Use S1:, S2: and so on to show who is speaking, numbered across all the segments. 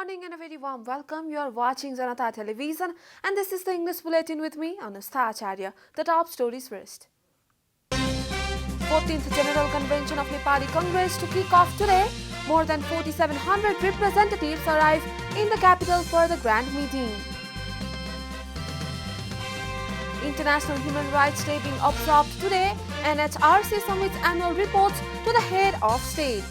S1: morning and a very warm welcome. You are watching JanataTelevision and this is the English Bulletin with me, Anustha Acharya. The top stories first. 14th General Convention of Nepali Congress to kick off today. More than 4,700 representatives arrive in the capital for the grand meeting. International Human Rights Day being observed today. NHRC submits annual reports to the head of state.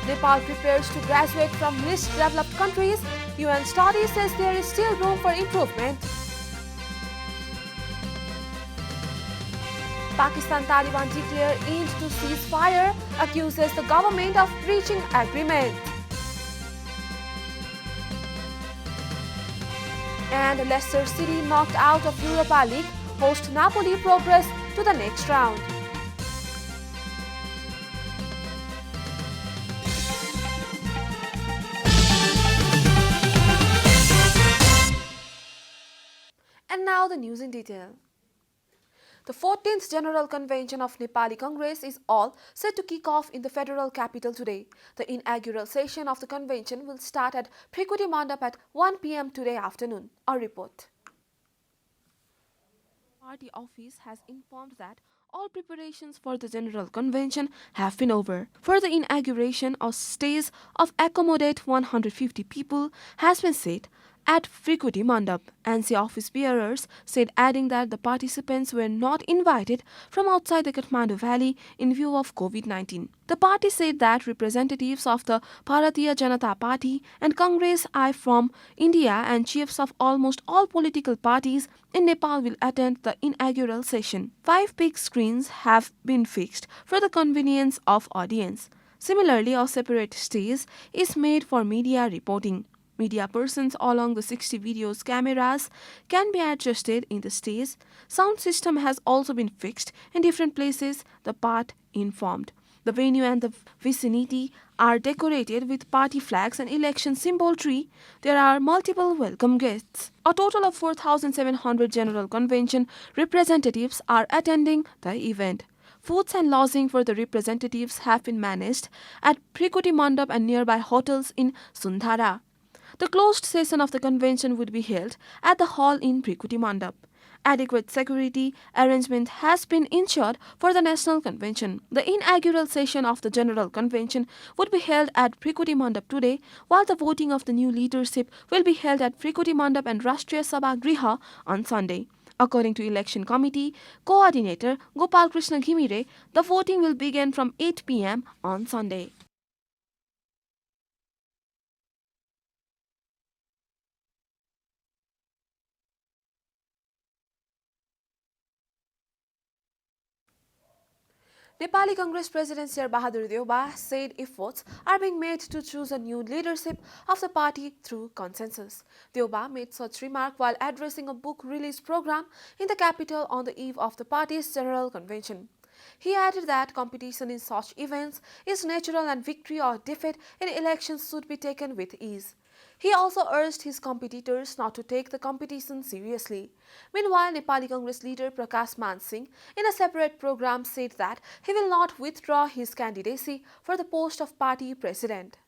S1: Nepal prepares to graduate from least developed countries. UN study says there is still room for improvement. Pakistan Taliban declare end to ceasefire, accuses the government of breaching agreement. And Leicester City knocked out of Europa League, host Napoli progress to the next round. And now the news in detail. The 14th General Convention of Nepali Congress is all set to kick off in the federal capital today. The inaugural session of the convention will start at Prikuti Mandap at 1 p.m. today afternoon. A report. Party office has informed that all preparations for the General Convention have been over. For the inauguration, a stage of accommodate 150 people has been set at Prikuti Mandap. NC office bearers said, adding that the participants were not invited from outside the Kathmandu Valley in view of COVID-19. The party said that representatives of the Bharatiya Janata Party and Congress I from India and chiefs of almost all political parties in Nepal will attend the inaugural session. 5 big screens have been fixed for the convenience of audience. Similarly, a separate stage is made for media reporting. Media persons along the 60 videos cameras can be adjusted in the stage. Sound system has also been fixed in different places, the part informed. The venue and the vicinity are decorated with party flags and election symbol tree. There are multiple welcome guests. A total of 4,700 General Convention representatives are attending the event. Foods and lodging for the representatives have been managed at Prikuti Mandap and nearby hotels in Sundhara. The closed session of the convention would be held at the hall in Prikuti Mandap. Adequate security arrangement has been ensured for the National Convention. The inaugural session of the General Convention would be held at Prikuti Mandap today, while the voting of the new leadership will be held at Prikuti Mandap and Rashtriya Sabha Griha on Sunday. According to Election Committee Coordinator Gopal Krishna Ghimire, the voting will begin from 8 p.m. on Sunday. Nepali Congress President Sher Bahadur Deuba said efforts are being made to choose a new leadership of the party through consensus. Deuba made such remark while addressing a book release program in the capital on the eve of the party's General Convention. He added that competition in such events is natural and victory or defeat in elections should be taken with ease. He also urged his competitors not to take the competition seriously. Meanwhile, Nepali Congress leader Prakash Mangsir, in a separate program, said that he will not withdraw his candidacy for the post of party president.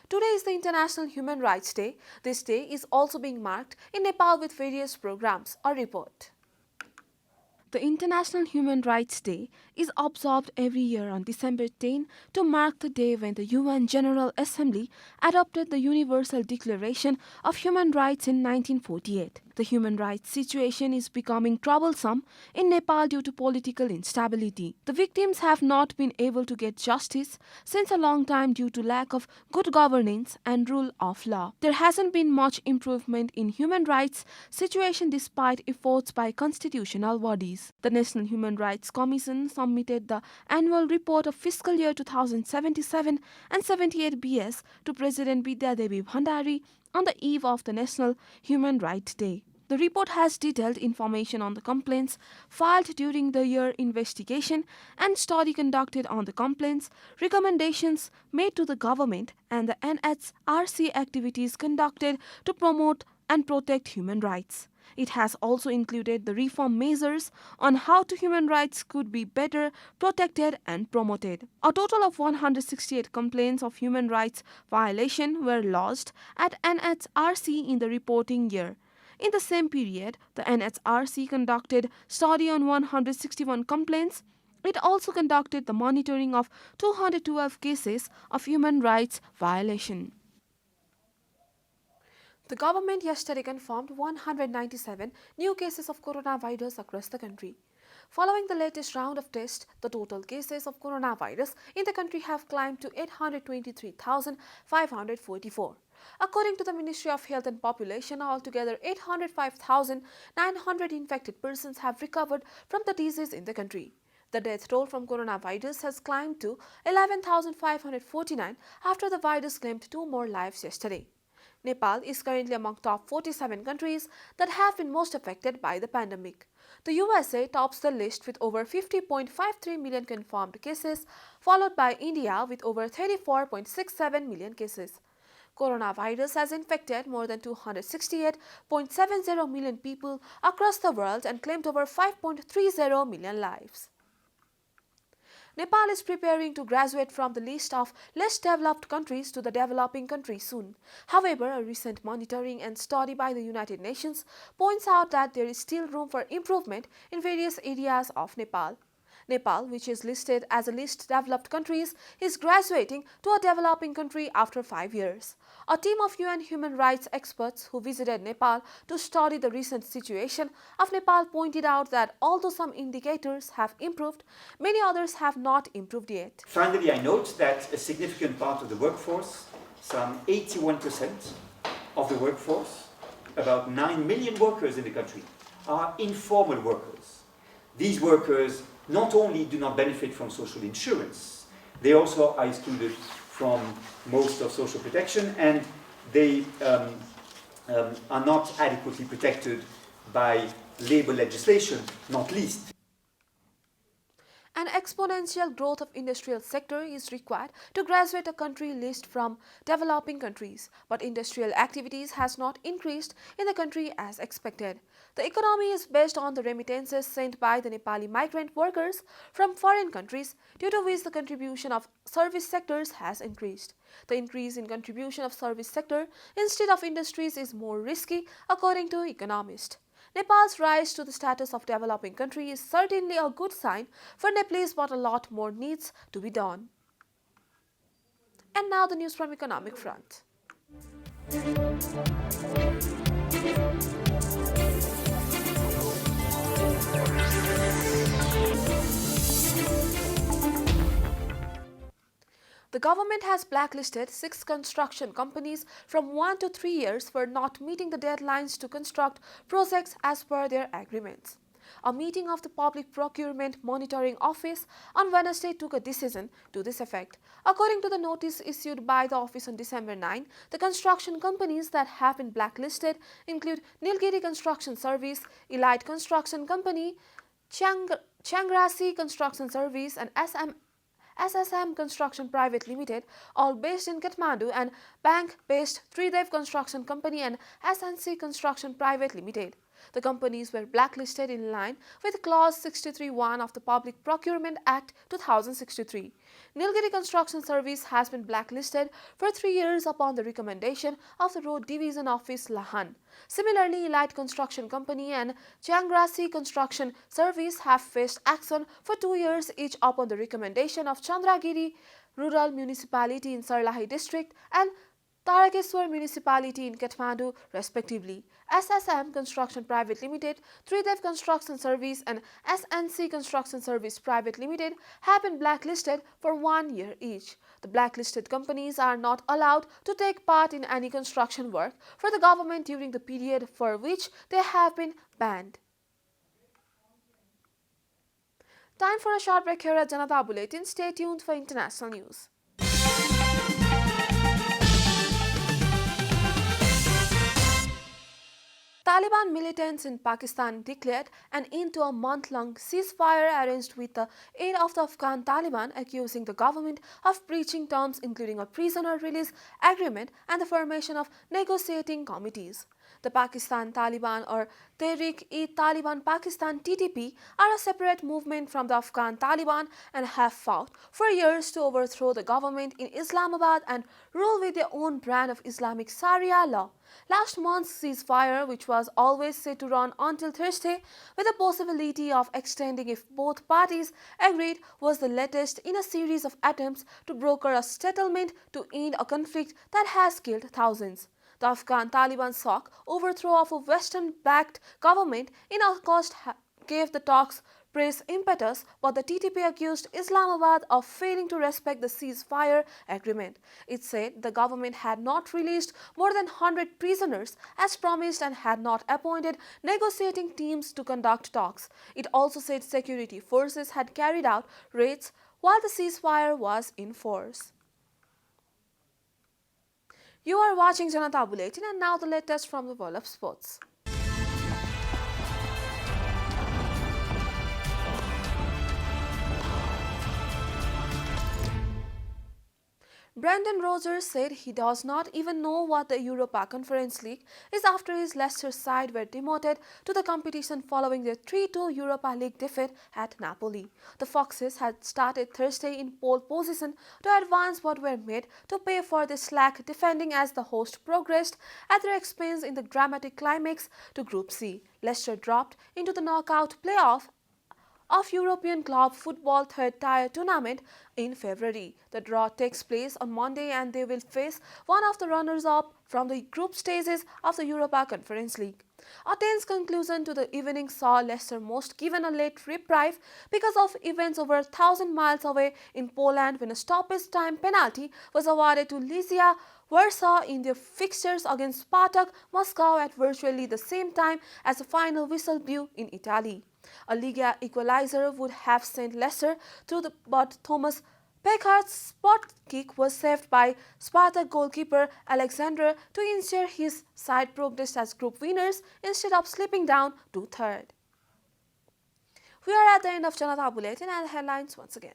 S1: Today is the International Human Rights Day. This day is also being marked in Nepal with various programs. A report. The International Human Rights Day is observed every year on December 10 to mark the day when the UN General Assembly adopted the Universal Declaration of Human Rights in 1948. The human rights situation is becoming troublesome in Nepal due to political instability. The victims have not been able to get justice since a long time due to lack of good governance and rule of law. There hasn't been much improvement in human rights situation despite efforts by constitutional bodies. The National Human Rights Commission submitted the annual report of fiscal year 2077 and 78 BS to President Vidya Devi Bhandari on the eve of the National Human Rights Day. The report has detailed information on the complaints filed during the year investigation and study conducted on the complaints, recommendations made to the government and the NHRC activities conducted to promote and protect human rights. It has also included the reform measures on how human rights could be better protected and promoted. A total of 168 complaints of human rights violation were lodged at NHRC in the reporting year. In the same period, the NHRC conducted study on 161 complaints. It also conducted the monitoring of 212 cases of human rights violation. The government yesterday confirmed 197 new cases of coronavirus across the country. Following the latest round of tests, the total cases of coronavirus in the country have climbed to 823,544. According to the Ministry of Health and Population, altogether 805,900 infected persons have recovered from the disease in the country. The death toll from coronavirus has climbed to 11,549 after the virus claimed 2 more lives yesterday. Nepal is currently among top 47 countries that have been most affected by the pandemic. The USA tops the list with over 50.53 million confirmed cases, followed by India with over 34.67 million cases. Coronavirus has infected more than 268.70 million people across the world and claimed over 5.30 million lives. Nepal is preparing to graduate from the list of less developed countries to the developing countries soon. However, a recent monitoring and study by the United Nations points out that there is still room for improvement in various areas of Nepal. Nepal, which is listed as a least developed countries, is graduating to a developing country after 5 years. A team of UN human rights experts who visited Nepal to study the recent situation of Nepal pointed out that although some indicators have improved, many others have not improved yet.
S2: Finally, I note that a significant part of the workforce, some 81% of the workforce, about 9 million workers in the country, are informal workers. These workers not only do not benefit from social insurance, they also are excluded from most of social protection, and they are not adequately protected by labor legislation, not least.
S1: An exponential growth of industrial sector is required to graduate a country list from developing countries, but industrial activities has not increased in the country as expected. The economy is based on the remittances sent by the Nepali migrant workers from foreign countries, due to which the contribution of service sectors has increased. The increase in contribution of service sector instead of industries is more risky, according to economists. Nepal's rise to the status of developing country is certainly a good sign for Nepalese, but a lot more needs to be done. And now the news from economic front. The government has blacklisted 6 construction companies from 1 to 3 years for not meeting the deadlines to construct projects as per their agreements. A meeting of the Public Procurement Monitoring Office on Wednesday took a decision to this effect. According to the notice issued by the office on December 9, the construction companies that have been blacklisted include Nilgiri Construction Service, Elite Construction Company, Changrasi Construction Service, and SSM Construction Private Limited, all based in Kathmandu, and bank-based Tridev Construction Company and SNC Construction Private Limited. The companies were blacklisted in line with Clause 63(1) of the Public Procurement Act 2063. Nilgiri Construction Service has been blacklisted for 3 years upon the recommendation of the Road Division Office, Lahan. Similarly, Elite Construction Company and Changrasi Construction Service have faced action for 2 years each upon the recommendation of Chandragiri Rural Municipality in Sarlahi District and Tarakeswar Municipality in Kathmandu, respectively. SSM Construction Private Limited, Tridev Construction Service, and SNC Construction Service Private Limited have been blacklisted for 1 year each. The blacklisted companies are not allowed to take part in any construction work for the government during the period for which they have been banned. Time for a short break here at Janata Bulletin. Stay tuned for international news. Taliban militants in Pakistan declared an end to a month-long ceasefire arranged with the aid of the Afghan Taliban, accusing the government of breaching terms including a prisoner release agreement and the formation of negotiating committees. The Pakistan Taliban or Tehreek-e-Taliban Pakistan (TTP) are a separate movement from the Afghan Taliban and have fought for years to overthrow the government in Islamabad and rule with their own brand of Islamic Sharia law. Last month's ceasefire, which was always set to run until Thursday, with the possibility of extending if both parties agreed, was the latest in a series of attempts to broker a settlement to end a conflict that has killed thousands. The Afghan Taliban sought overthrow of a Western-backed government in August gave the talks press impetus, but the TTP accused Islamabad of failing to respect the ceasefire agreement. It said the government had not released more than 100 prisoners as promised and had not appointed negotiating teams to conduct talks. It also said security forces had carried out raids while the ceasefire was in force. You are watching Janata Bulletin, and now the latest from the world of sports. Brendan Rodgers said he does not even know what the Europa Conference League is after his Leicester side were demoted to the competition following their 3-2 Europa League defeat at Napoli. The Foxes had started Thursday in pole position to advance but were made to pay for the slack defending as the host progressed at their expense in the dramatic climax to Group C. Leicester dropped into the knockout playoff of European club football third-tier tournament in February. The draw takes place on Monday and they will face one of the runners-up from the group stages of the Europa Conference League. A tense conclusion to the evening saw Leicester most given a late reprieve because of events over 1,000 miles away in Poland when a stoppage time penalty was awarded to Legia Warsaw in their fixtures against Spartak Moscow at virtually the same time as the final whistle blew in Italy. A Liga equalizer would have sent Leicester through but Thomas Pekard's spot kick was saved by Spartak goalkeeper Alexander to ensure his side progressed as group winners instead of slipping down to third. We are at the end of Janata Bulletin and headlines once again.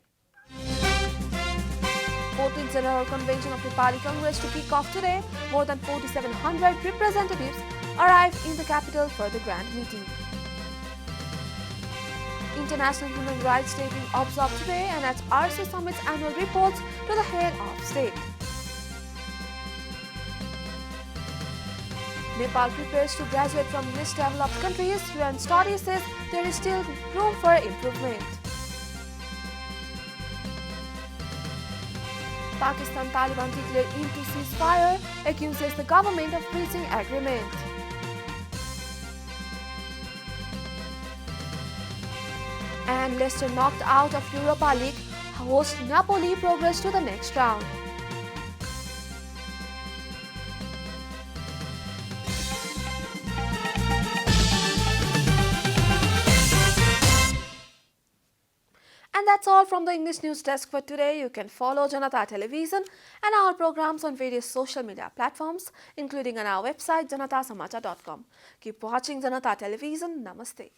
S1: 14th General Convention of Nepali Congress to kick off today. More than 4,700 representatives arrived in the capital for the grand meeting. International Human Rights Day being observed today and at RC Summit's annual reports to the head of state. Nepal prepares to graduate from least developed countries. UN study says there is still room for improvement. Pakistan Taliban declared into ceasefire, accuses the government of breaching agreement. And Leicester knocked out of Europa League, host Napoli progressed to the next round. And that's all from the English News Desk for today. You can follow Janata Television and our programs on various social media platforms, including on our website janatasamachar.com. Keep watching Janata Television. Namaste.